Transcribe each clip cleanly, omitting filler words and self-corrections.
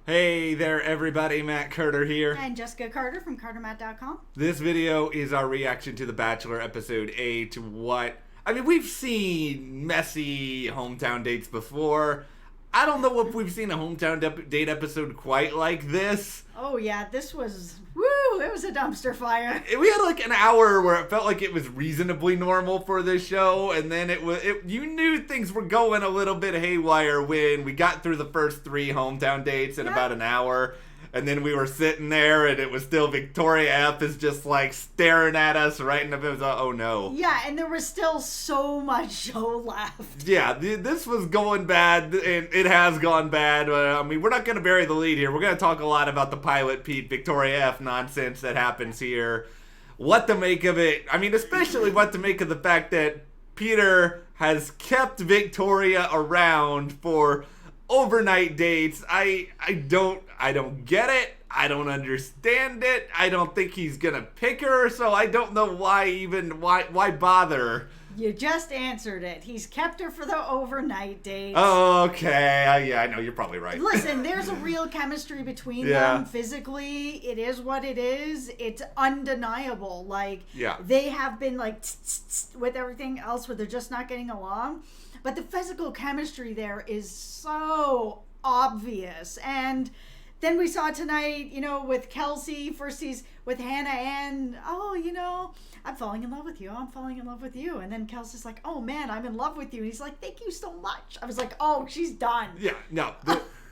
Hey there, everybody. Matt Carter here. And Jessica Carter from CARTERMATT.com. This video is our reaction to the Bachelor episode 8. We've seen messy hometown dates before. I don't know if we've seen a hometown date episode quite like this. Oh yeah, this was, it was a dumpster fire. We had like an hour where it felt like it was reasonably normal for this show, and then you knew things were going a little bit haywire when we got through the first 3 hometown dates in about an hour. And then we were sitting there, and it was still Victoria F is just like staring at us right in the face. Oh no. Yeah, and there was still so much show left. Yeah, this was going bad, and it has gone bad. We're not going to bury the lead here. We're going to talk a lot about the pilot Pete Victoria F nonsense that happens here. What to make of it. Especially what to make of the fact that Peter has kept Victoria around for overnight dates. I don't get it. I don't understand it. I don't think he's gonna pick her, so I don't know why bother. You just answered it. He's kept her for the overnight dates. Oh, okay. Yeah, I know. You're probably right. Listen, there's a real chemistry between them physically. It is what it is. It's undeniable. They have been with everything else where they're just not getting along. But the physical chemistry there is so obvious. And then we saw tonight, with Kelsey, first he's with Hannah and, I'm falling in love with you. I'm falling in love with you. And then Kelsey's like, oh man, I'm in love with you. And he's like, thank you so much. I was like, oh, she's done. Yeah, no.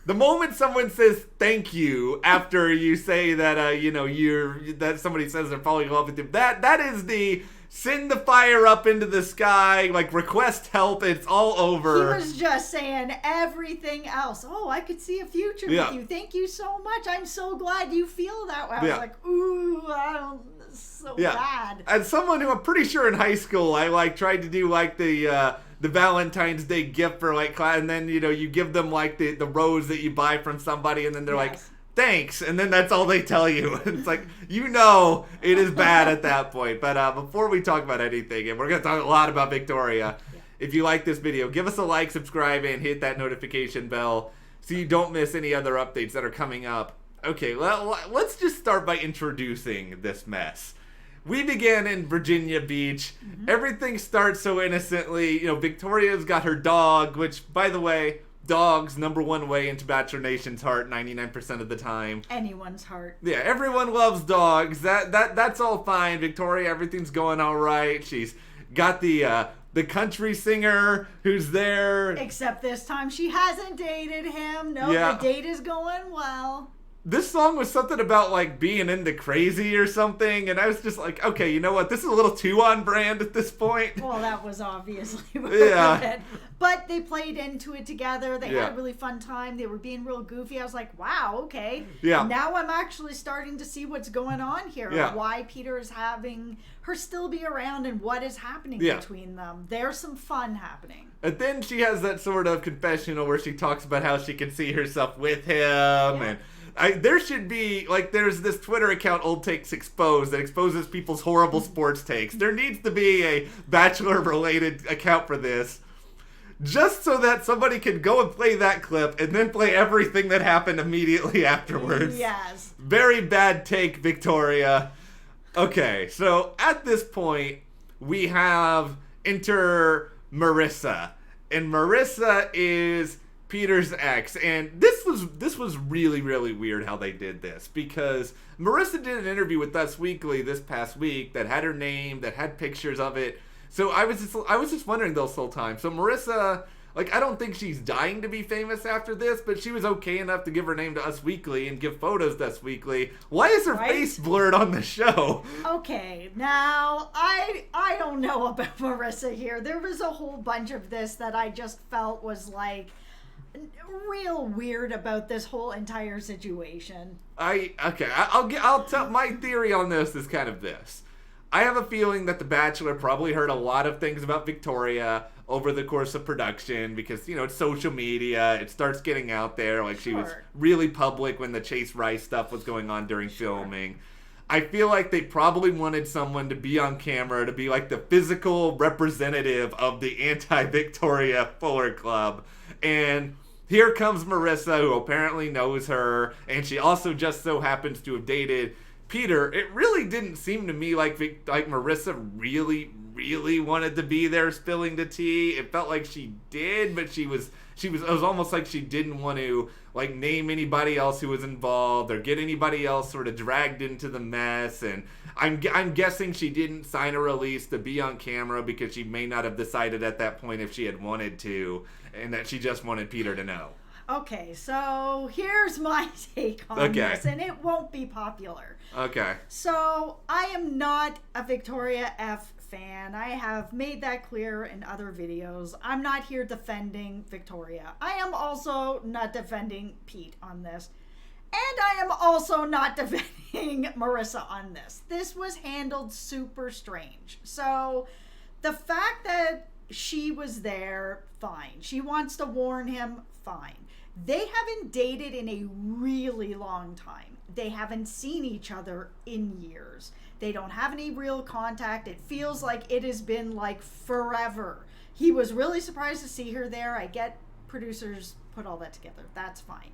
The moment someone says thank you after you say that, that somebody says they're falling in love with you, that is the send the fire up into the sky, request help, it's all over. He was just saying everything else. Oh, I could see a future with you. Thank you so much. I'm so glad you feel that way. I was like, ooh, so bad. As someone who I'm pretty sure in high school, I tried to do the Valentine's Day gift for class, and then you give them the rose that you buy from somebody, and then they're like, thanks, and then that's all they tell you. It's like, it is bad at that point. But before we talk about anything, and we're going to talk a lot about Victoria, if you like this video, give us a like, subscribe, and hit that notification bell so you don't miss any other updates that are coming up. Okay, well, let's just start by introducing this mess. We began in Virginia Beach. Everything starts so innocently. Victoria's got her dog, which, by the way, dogs, #1 way into Bachelor Nation's heart 99% of the time. Anyone's heart. Yeah, everyone loves dogs. That's all fine. Victoria, everything's going all right. She's got the country singer who's there. Except this time she hasn't dated him. No, the date is going well. This song was something about being into crazy or something, and I was just like, okay, you know what? This is a little too on brand at this point. Well, that was obviously it. But they played into it together. They had a really fun time. They were being real goofy. I was like, wow, okay. Yeah. Now I'm actually starting to see what's going on here. Yeah. Why Peter is having her still be around and what is happening between them. There's some fun happening. And then she has that sort of confessional where she talks about how she can see herself with him and there should be, there's this Twitter account, Old Takes Exposed, that exposes people's horrible sports takes. There needs to be a Bachelor-related account for this, just so that somebody can go and play that clip and then play everything that happened immediately afterwards. Yes. Very bad take, Victoria. Okay, so at this point, we have enter Marissa. And Marissa is Peter's ex, and this was really, really weird how they did this, because Marissa did an interview with Us Weekly this past week that had her name, that had pictures of it. So I was just wondering this whole time. So Marissa, I don't think she's dying to be famous after this, but she was okay enough to give her name to Us Weekly and give photos to Us Weekly. Why is her face blurred on the show? Okay, now, I don't know about Marissa here. There was a whole bunch of this that I just felt was real weird about this whole entire situation. I'll tell my theory on this is kind of this. I have a feeling that The Bachelor probably heard a lot of things about Victoria over the course of production because, it's social media. It starts getting out there. She was really public when the Chase Rice stuff was going on during filming. I feel like they probably wanted someone to be on camera to be the physical representative of the anti-Victoria Fuller Club. And here comes Marissa, who apparently knows her, and she also just so happens to have dated Peter. It really didn't seem to me like Marissa really wanted to be there spilling the tea. It felt like she did, but it was almost like she didn't want to like name anybody else who was involved or get anybody else sort of dragged into the mess. And I'm guessing she didn't sign a release to be on camera because she may not have decided at that point if she had wanted to, and that she just wanted Peter to know. Okay, so here's my take on this, and it won't be popular. Okay. So I am not a Victoria F fan. I have made that clear in other videos. I'm not here defending Victoria. I am also not defending Pete on this. And I am also not defending Marissa on this. This was handled super strange. So the fact that she was there, fine. She wants to warn him, fine. They haven't dated in a really long time. They haven't seen each other in years. They don't have any real contact. It feels like it has been like forever. He was really surprised to see her there. I get producers put all that together. That's fine.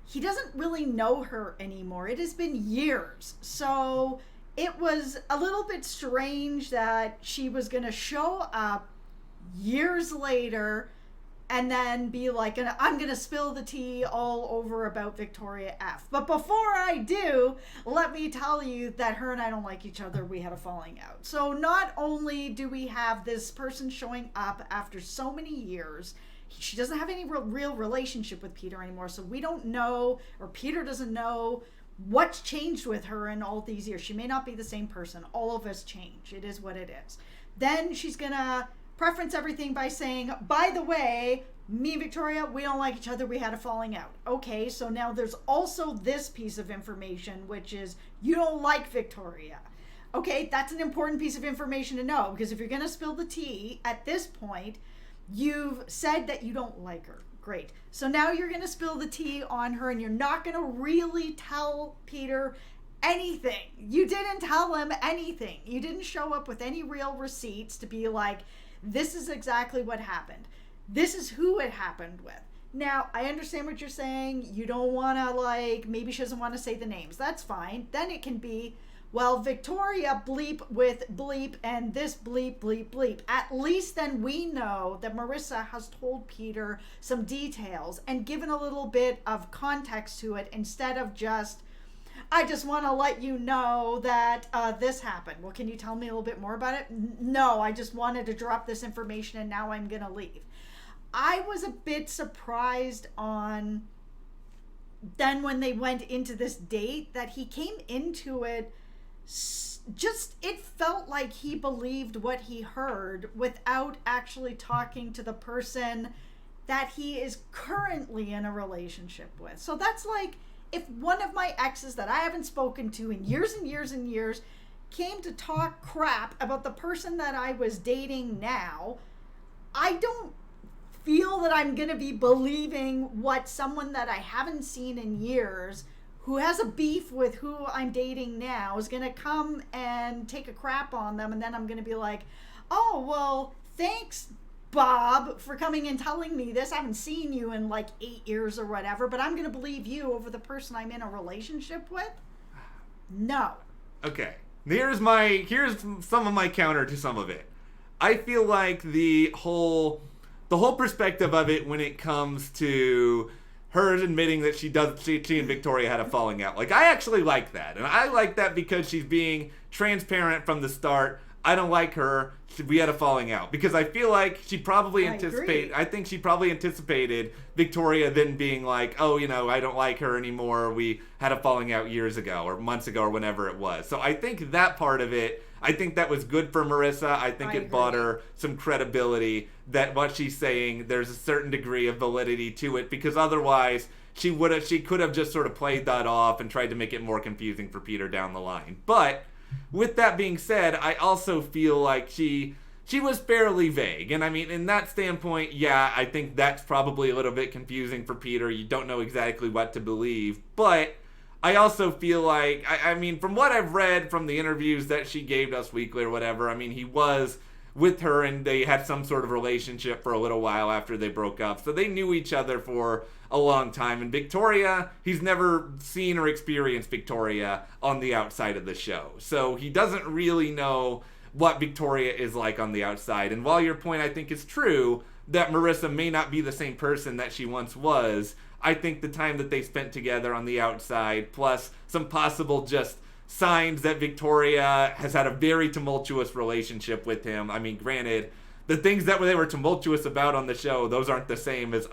He doesn't really know her anymore. It has been years. So it was a little bit strange that she was going to show up years later and then be like, I'm going to spill the tea all over about Victoria F. But before I do, let me tell you that her and I don't like each other. We had a falling out. So not only do we have this person showing up after so many years, she doesn't have any real relationship with Peter anymore. So we don't know, or Peter doesn't know what's changed with her in all these years. She may not be the same person. All of us change. It is what it is. Then she's going to preference everything by saying, by the way, me and Victoria, we don't like each other. We had a falling out. Okay, so now there's also this piece of information, which is you don't like Victoria. Okay, that's an important piece of information to know, because if you're going to spill the tea at this point, you've said that you don't like her. Great. So now you're going to spill the tea on her, and you're not going to really tell Peter anything. You didn't tell him anything. You didn't show up with any real receipts to be like, this is exactly what happened. This is who it happened with. Now, I understand what you're saying. You don't want to, like, maybe she doesn't want to say the names. That's fine. Then it can be, well, Victoria bleep with bleep and this bleep, bleep, bleep. At least then we know that Marissa has told Peter some details and given a little bit of context to it instead of just, I just want to let you know that this happened. Well, can you tell me a little bit more about it? No, I just wanted to drop this information and now I'm going to leave. I was a bit surprised on then when they went into this date that he came into it just, it felt like he believed what he heard without actually talking to the person that he is currently in a relationship with. So that's like, if one of my exes that I haven't spoken to in years and years and years came to talk crap about the person that I was dating now, I don't feel that I'm going to be believing what someone that I haven't seen in years who has a beef with who I'm dating now is going to come and take a crap on them, and then I'm going to be like, oh, well, thanks, Bob, for coming and telling me this. I haven't seen you in like 8 years or whatever, but I'm going to believe you over the person I'm in a relationship with? No. Okay. Here's some of my counter to some of it. I feel like the whole perspective of it when it comes to her admitting that she and Victoria had a falling out. Like, I actually like that. And I like that because she's being transparent from the start. I don't like her. We had a falling out. Because I feel like she probably I think she probably anticipated Victoria then being like, oh, I don't like her anymore. We had a falling out years ago or months ago or whenever it was. So I think that part of it, I think that was good for Marissa. I think it bought her some credibility that what she's saying, there's a certain degree of validity to it, because otherwise she could have just sort of played that off and tried to make it more confusing for Peter down the line. But with that being said, I also feel like she was fairly vague. And I mean, in that standpoint, yeah, I think that's probably a little bit confusing for Peter. You don't know exactly what to believe. But I also feel like, I mean, from what I've read from the interviews that she gave Us Weekly or whatever, I mean, he was with her, and they had some sort of relationship for a little while after they broke up. So they knew each other for a long time. And Victoria, he's never seen or experienced Victoria on the outside of the show. So he doesn't really know what Victoria is like on the outside. And while your point, I think, is true, that Marissa may not be the same person that she once was, I think the time that they spent together on the outside, plus some possible just signs that Victoria has had a very tumultuous relationship with him. I mean, granted, the things that they were tumultuous about on the show, those aren't the same as,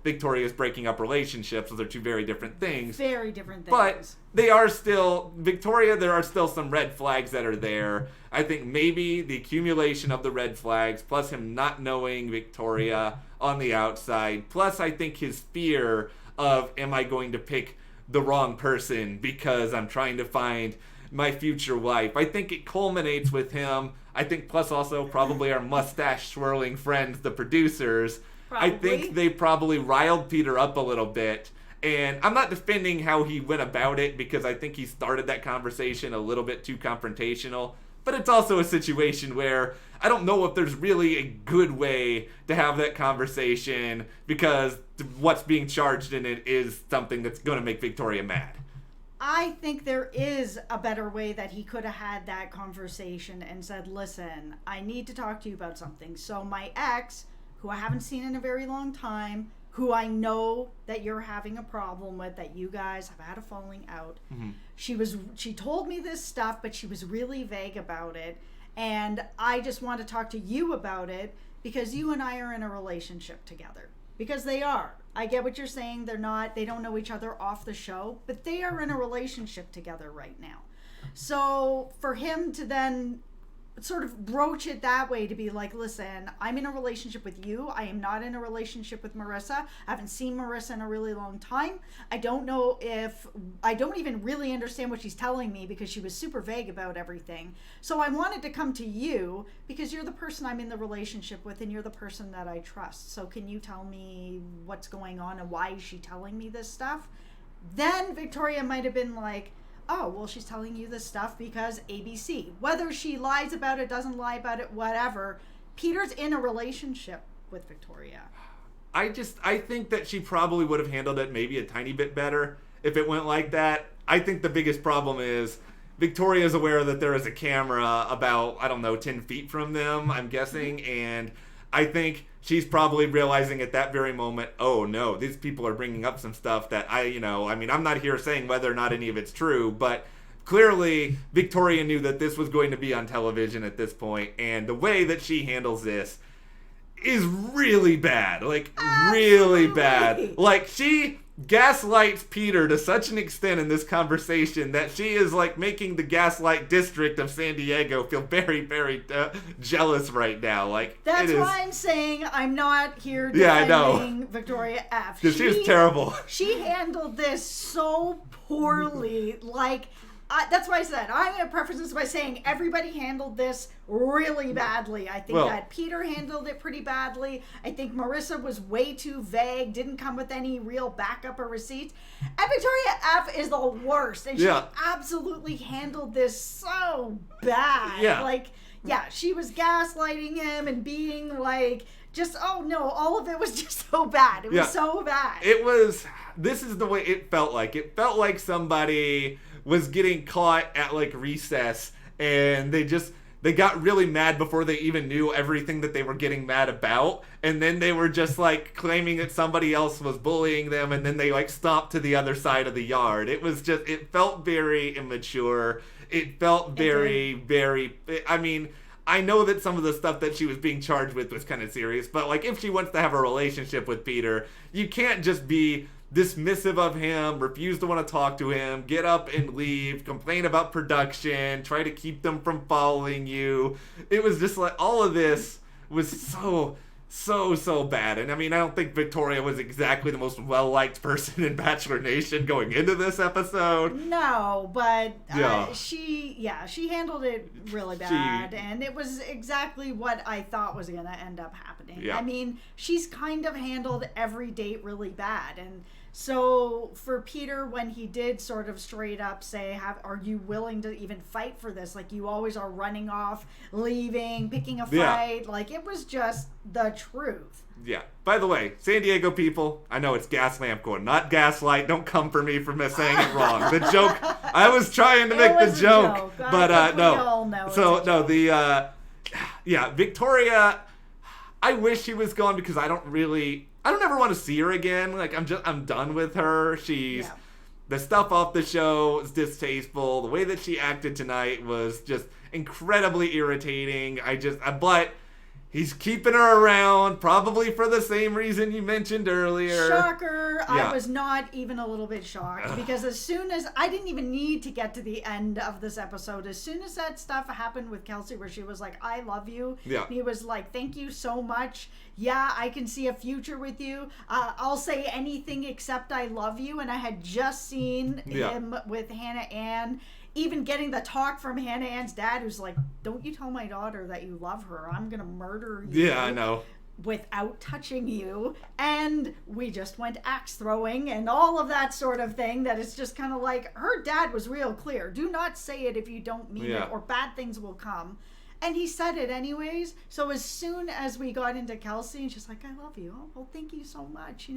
Victoria's breaking up relationships. Those are two very different things. Very different things. But they are still, Victoria, there are still some red flags that are there. I think maybe the accumulation of the red flags, plus him not knowing Victoria on the outside, plus I think his fear of, am I going to pick the wrong person because I'm trying to find my future wife. I think it culminates with him. I think plus also probably our mustache swirling friends, the producers. Probably. I think they probably riled Peter up a little bit. And I'm not defending how he went about it, because I think he started that conversation a little bit too confrontational. But it's also a situation where I don't know if there's really a good way to have that conversation, because what's being charged in it is something that's going to make Victoria mad. I think there is a better way that he could have had that conversation and said, listen, I need to talk to you about something. So my ex, who I haven't seen in a very long time, who I know that you're having a problem with, that you guys have had a falling out. Mm-hmm. She told me this stuff, but she was really vague about it. And I just want to talk to you about it because you and I are in a relationship together. Because they are. I get what you're saying. They don't know each other off the show, but they are in a relationship together right now. So for him to then sort of broach it that way, to be like, listen, I'm in a relationship with you. I am not in a relationship with Marissa. I haven't seen Marissa in a really long time. I don't even really understand what she's telling me, because she was super vague about everything. So I wanted to come to you because you're the person I'm in the relationship with, and you're the person that I trust. So can you tell me what's going on and why is she telling me this stuff? Then Victoria might have been like, oh, well, she's telling you this stuff because ABC. Whether she lies about it, doesn't lie about it, whatever, Peter's in a relationship with Victoria. I think that she probably would have handled it maybe a tiny bit better if it went like that. I think the biggest problem is Victoria's aware that there is a camera about, 10 feet from them, I'm guessing, and I think she's probably realizing at that very moment, oh no, these people are bringing up some stuff that I'm not here saying whether or not any of it's true, but clearly Victoria knew that this was going to be on television at this point, and the way that she handles this is really bad. Really bad. She gaslights Peter to such an extent in this conversation that she is making the Gaslight district of San Diego feel very, very jealous right now. That's why I'm saying I'm not here defending Victoria F. Because she was terrible. She handled this so poorly. That's why I said I'm going to preface this by saying everybody handled this really badly. I think that Peter handled it pretty badly. I think Marissa was way too vague, didn't come with any real backup or receipts. And Victoria F is the worst. And she absolutely handled this so bad. Yeah. She was gaslighting him and being all of it was just so bad. It was so bad. This is the way it felt like. It felt like somebody was getting caught at recess, and they got really mad before they even knew everything that they were getting mad about, and then they were just claiming that somebody else was bullying them, and then they stomped to the other side of the yard. It felt very immature. It felt very, very, I know that some of the stuff that she was being charged with was kind of serious, but if she wants to have a relationship with Peter, you can't just be dismissive of him, refuse to want to talk to him, get up and leave, complain about production, try to keep them from following you. It was just all of this was so bad. And I don't think Victoria was exactly the most well-liked person in Bachelor Nation going into this episode. No, but she handled it really bad, and it was exactly what I thought was going to end up happening. Yeah. She's kind of handled every date really bad, and So for Peter, when he did sort of straight up say, are you willing to even fight for this? Like, you always are running off, leaving, picking a fight. Like, it was just the truth. Yeah. By the way, San Diego people, I know it's gas lamp corn, not gaslight. Don't come for me for saying it wrong. The joke, I was trying to make the joke. But no. So, no, Victoria, I wish she was gone because I don't ever want to see her again. Like, I'm done with her. The stuff off the show is distasteful. The way that she acted tonight was just incredibly irritating. But he's keeping her around, probably for the same reason you mentioned earlier. Shocker. Yeah. I was not even a little bit shocked because as soon as, I didn't even need to get to the end of this episode. As soon as that stuff happened with Kelsey where she was like, I love you. Yeah. And he was like, thank you so much. Yeah, I can see a future with you. I'll say anything except I love you. And I had just seen him with Hannah Ann. Even getting the talk from Hannah Ann's dad, who's like, don't you tell my daughter that you love her. I'm going to murder you. Yeah, I know. Without touching you. And we just went axe throwing and all of that sort of thing. That is just kind of like, her dad was real clear. Do not say it if you don't mean it, or bad things will come. And he said it anyways. So as soon as we got into Kelsey, and she's like, I love you. Oh, well, thank you so much.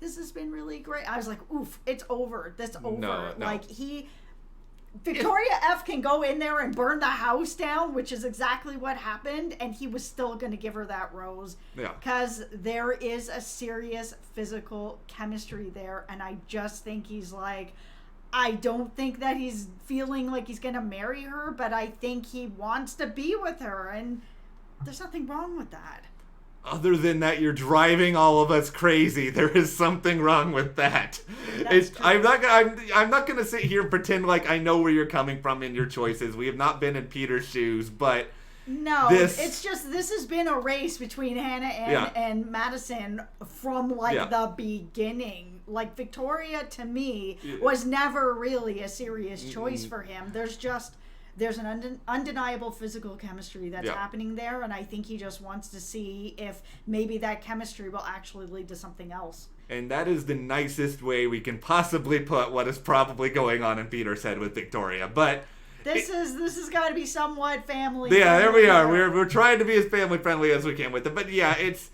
This has been really great. I was like, oof, it's over. That's over. No. Like, Victoria F can go in there and burn the house down, which is exactly what happened, and he was still going to give her that rose. Yeah. Because there is a serious physical chemistry there, and I just think he's like, I don't think that he's feeling like he's going to marry her, but I think he wants to be with her, and there's nothing wrong with that. Other than that, you're driving all of us crazy. There is something wrong with that. I'm not gonna sit here and pretend like I know where you're coming from in your choices. We have not been in Peter's shoes, but no, it's just this has been a race between Hannah and Madison from the beginning. Like, Victoria to me was never really a serious choice for him. There's an undeniable physical chemistry that's happening there, and I think he just wants to see if maybe that chemistry will actually lead to something else. And that is the nicest way we can possibly put what is probably going on in Peter's head with Victoria. But this has got to be somewhat family. Yeah, there we are. We're trying to be as family friendly as we can with it. But yeah, if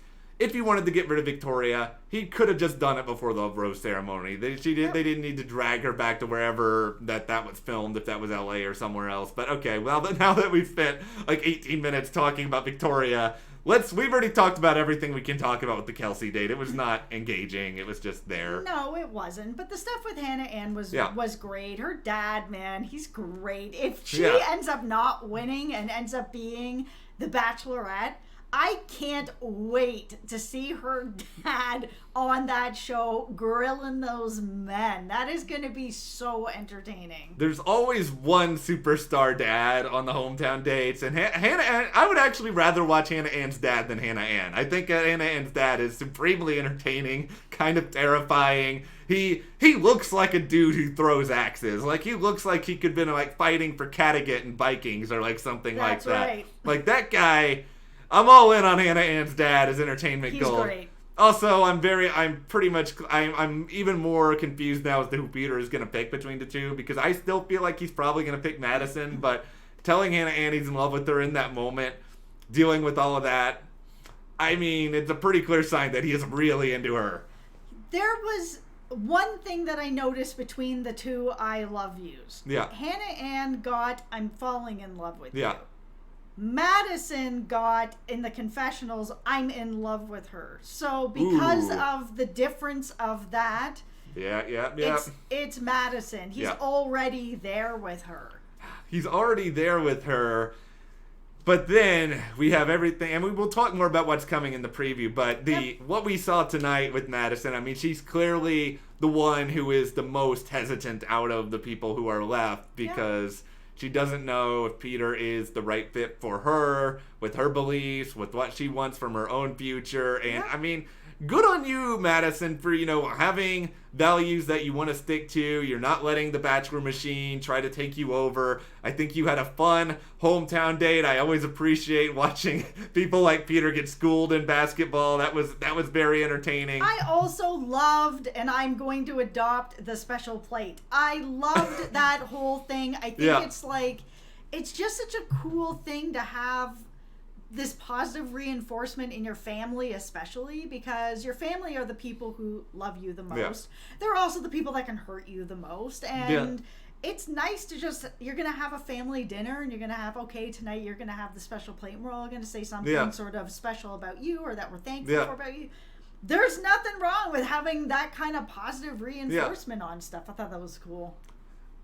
he wanted to get rid of Victoria, he could have just done it before the rose ceremony. They didn't need to drag her back to wherever that was filmed, if that was LA or somewhere else. But okay, well, now that we've spent like 18 minutes talking about Victoria, we've already talked about everything we can talk about with the Kelsey date. It was not engaging. It was just there. No, it wasn't. But the stuff with Hannah Ann was great. Her dad, man, he's great. If she ends up not winning and ends up being the Bachelorette, I can't wait to see her dad on that show grilling those men. That is going to be so entertaining. There's always one superstar dad on the hometown dates, and Hannah Ann, I would actually rather watch Hannah Ann's dad than Hannah Ann. I think Hannah Ann's dad is supremely entertaining, kind of terrifying. He looks like a dude who throws axes. Like, he looks like he could have been like fighting for Kattegat and Vikings or like something like that. Right. Like, that guy, I'm all in on Hannah Ann's dad as entertainment gold. He's great. Also, I'm even more confused now as to who Peter is going to pick between the two, because I still feel like he's probably going to pick Madison, but telling Hannah Ann he's in love with her in that moment, dealing with all of that, I mean, it's a pretty clear sign that he is really into her. There was one thing that I noticed between the two I love yous. Yeah. Hannah Ann got, I'm falling in love with you. Madison got in the confessionals, I'm in love with her. So because of the difference of that, it's Madison. He's already there with her. He's already there with her. But then we have everything, and we will talk more about what's coming in the preview, but what we saw tonight with Madison, I mean, she's clearly the one who is the most hesitant out of the people who are left, because she doesn't know if Peter is the right fit for her, with her beliefs, with what she wants from her own future. And I mean, good on you, Madison, for, having values that you want to stick to. You're not letting the Bachelor machine try to take you over. I think you had a fun hometown date. I always appreciate watching people like Peter get schooled in basketball. That was very entertaining. I also loved, and I'm going to adopt the special plate. I loved that whole thing. I think it's just such a cool thing to have this positive reinforcement in your family, especially because your family are the people who love you the most. They're also the people that can hurt you the most. And it's nice to you're going to have a family dinner and you're going to have, tonight you're going to have the special plate and we're all going to say something sort of special about you or that we're thankful for about you. There's nothing wrong with having that kind of positive reinforcement on stuff. I thought that was cool.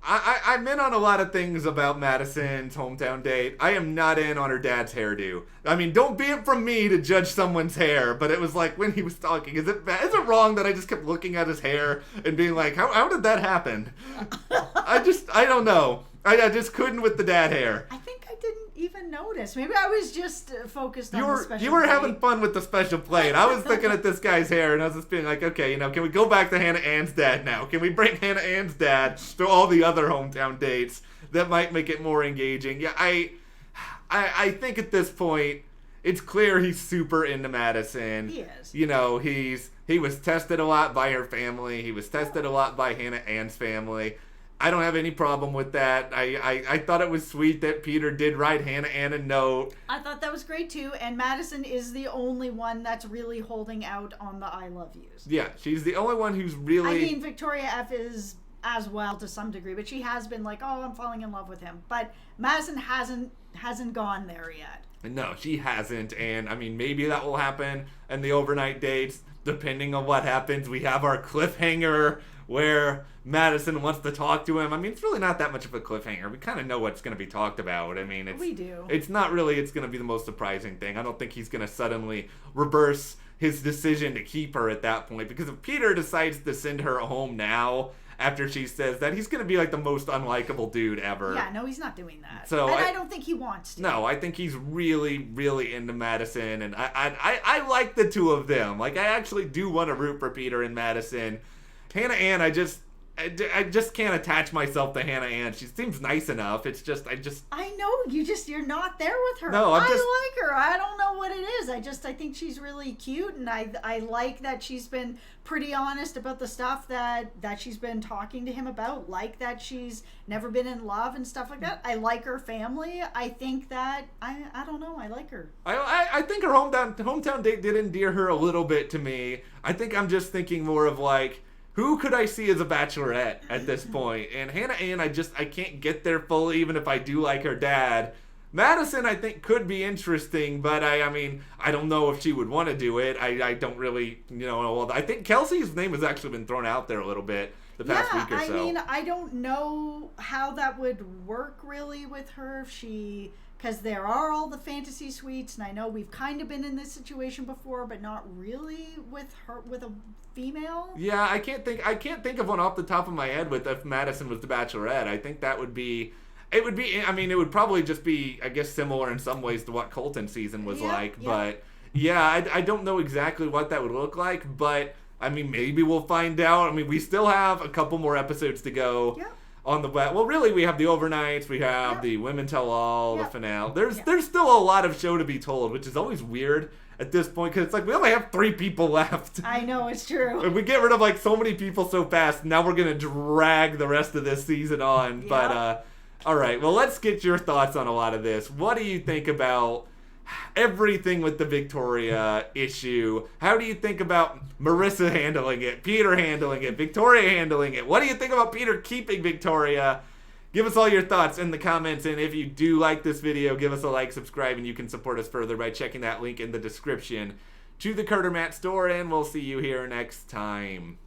I'm in on a lot of things about Madison's hometown date. I am not in on her dad's hairdo. I mean, don't be it from me to judge someone's hair, but it was like when he was talking, is it wrong that I just kept looking at his hair and being like, how did that happen? I don't know. I just couldn't with the dad hair. I think I didn't even notice. Maybe I was just focused on the special You were plate. having fun with the special plate. I was looking at this guy's hair and I was just being like, okay, can we go back to Hannah Ann's dad now? Can we bring Hannah Ann's dad to all the other hometown dates? That might make it more engaging. Yeah, I think at this point, it's clear he's super into Madison. He is. He was tested a lot by her family. He was tested a lot by Hannah Ann's family. I don't have any problem with that. I thought it was sweet that Peter did write Hannah Ann a note. I thought that was great too, and Madison is the only one that's really holding out on the I love yous. Yeah, she's the only one who's really... I mean, Victoria F. is as well to some degree, but she has been like, I'm falling in love with him. But Madison hasn't gone there yet. No, she hasn't, and I mean, maybe that will happen in the overnight dates, depending on what happens. We have our cliffhanger where Madison wants to talk to him. I mean, it's really not that much of a cliffhanger. We kind of know what's going to be talked about. I mean, we do. It's not really, it's going to be the most surprising thing. I don't think he's going to suddenly reverse his decision to keep her at that point, because if Peter decides to send her home now, after she says that, he's going to be like the most unlikable dude ever. Yeah, no, he's not doing that. So I don't think he wants to. No, I think he's really, really into Madison, and I like the two of them. Like, I actually do want to root for Peter and Madison. Hannah Ann, I just can't attach myself to Hannah Ann. She seems nice enough. It's just I know you're not there with her. No, I like her. I don't know what it is. I think she's really cute, and I like that she's been pretty honest about the stuff that she's been talking to him about. Like that she's never been in love and stuff like that. I like her family. I think that I don't know. I like her. I think her hometown date did endear her a little bit to me. I think I'm just thinking more of like, who could I see as a bachelorette at this point? And Hannah Ann, I can't get there fully, even if I do like her dad. Madison, I think, could be interesting, but I mean, I don't know if she would want to do it. I don't really, well, I think Kelsey's name has actually been thrown out there a little bit the past week or so. I mean, I don't know how that would work really with her if she... Because there are all the fantasy suites, and I know we've kind of been in this situation before, but not really with a female. Yeah, I can't think of one off the top of my head with if Madison was the Bachelorette. I think that would be. It would probably just be, I guess, similar in some ways to what Colton's season was like. Yeah. But yeah, I don't know exactly what that would look like, but I mean, maybe we'll find out. I mean, we still have a couple more episodes to go. Yeah. On the well, really, we have the overnights, we have the Women Tell All, the finale. There's still a lot of show to be told, which is always weird at this point, because it's like we only have 3 people left. I know, it's true. And we get rid of like so many people so fast. Now we're gonna drag the rest of this season on. Yeah. But all right, well, let's get your thoughts on a lot of this. What do you think about everything with the Victoria issue? How do you think about Marissa handling it, Peter handling it, Victoria handling it? What do you think about Peter keeping Victoria? Give us all your thoughts in the comments, and if you do like this video, give us a like, subscribe, and you can support us further by checking that link in the description to the CARTERMATT store, and we'll see you here next time.